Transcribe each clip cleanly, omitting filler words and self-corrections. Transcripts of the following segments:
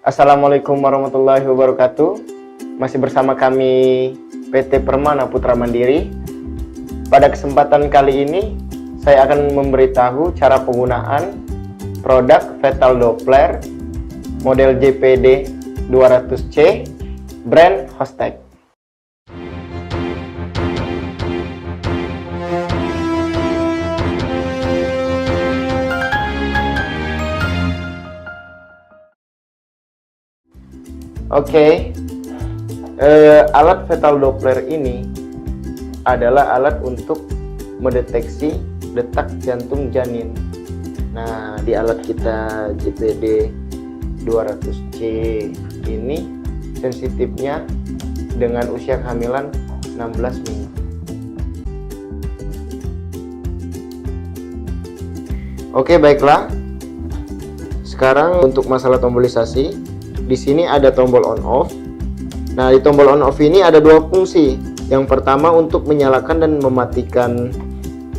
Assalamualaikum warahmatullahi wabarakatuh. Masih bersama kami PT Permana Putra Mandiri. Pada kesempatan kali ini saya akan memberitahu cara penggunaan produk Fetal Doppler model JPD 200C brand Hostech. Oke, alat Fetal Doppler ini adalah alat untuk mendeteksi detak jantung janin. Nah, di alat kita JPD 200C ini sensitifnya dengan usia kehamilan 16 minggu. Oke, baiklah. Sekarang untuk masalah tombolisasi, di sini ada tombol on off. Nah, di tombol on off ini ada dua fungsi. Yang pertama untuk menyalakan dan mematikan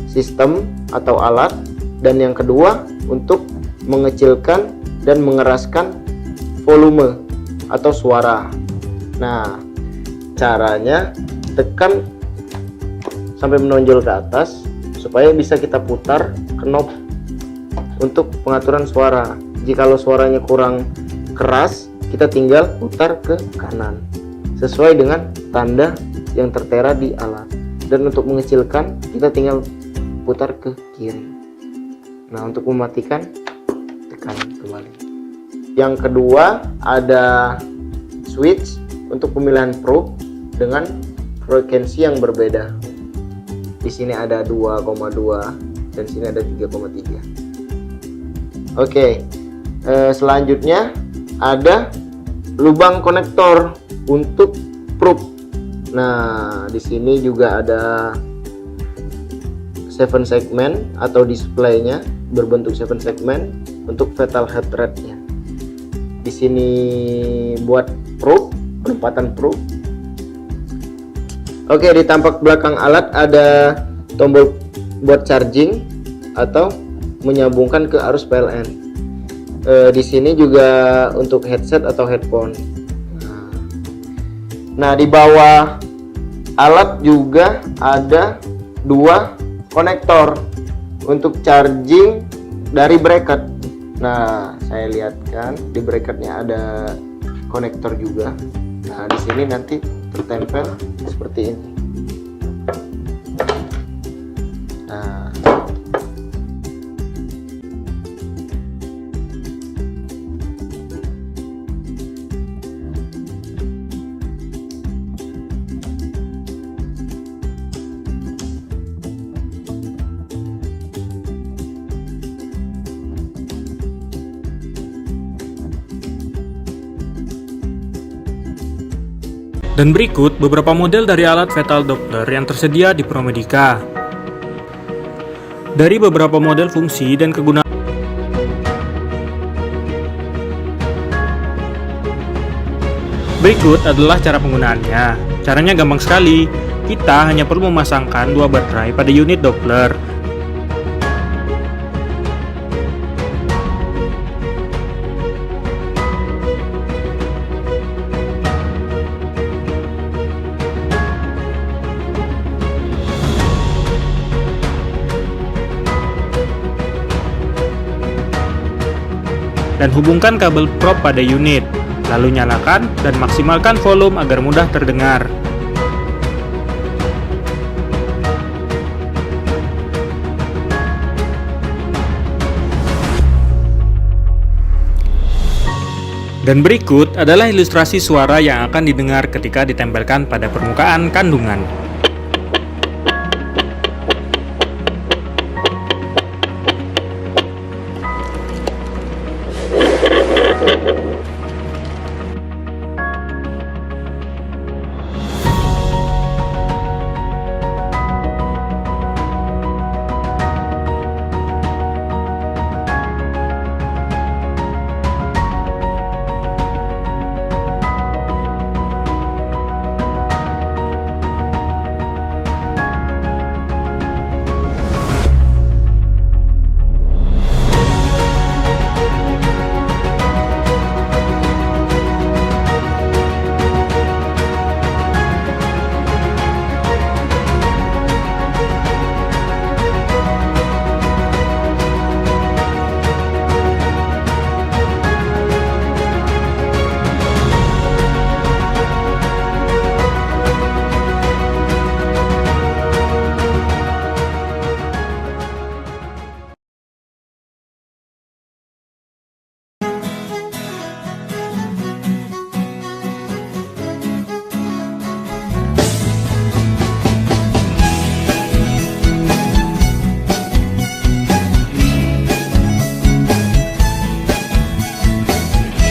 sistem atau alat, dan yang kedua untuk mengecilkan dan mengeraskan volume atau suara. Nah, caranya tekan sampai menonjol ke atas supaya bisa kita putar knob untuk pengaturan suara. Jikalau suaranya kurang keras, kita tinggal putar ke kanan sesuai dengan tanda yang tertera di alat, dan untuk mengecilkan kita tinggal putar ke kiri. Nah, untuk mematikan tekan kembali. Yang kedua ada switch untuk pemilihan probe dengan frekuensi yang berbeda. Di sini ada 2,2 dan sini ada 3,3. Oke, selanjutnya ada lubang konektor untuk probe. Nah, di sini juga ada 7 segmen atau displaynya berbentuk 7 segmen untuk fetal heart rate-nya. Di sini buat probe, penempatan probe. Oke, di tampak belakang alat ada tombol buat charging atau menyambungkan ke arus PLN. Di sini juga untuk headset atau headphone. Nah, di bawah alat juga ada dua konektor untuk charging dari bracket. Nah, saya lihatkan di bracketnya ada konektor juga. Nah, di sini nanti tertempel seperti ini. Nah, dan berikut beberapa model dari alat Fetal Doppler yang tersedia di ProMedica. Dari beberapa model fungsi dan kegunaan. Berikut adalah cara penggunaannya. Caranya gampang sekali. Kita hanya perlu memasangkan dua baterai pada unit Doppler. Dan hubungkan kabel probe pada unit, lalu nyalakan dan maksimalkan volume agar mudah terdengar. Dan berikut adalah ilustrasi suara yang akan didengar ketika ditempelkan pada permukaan kandungan.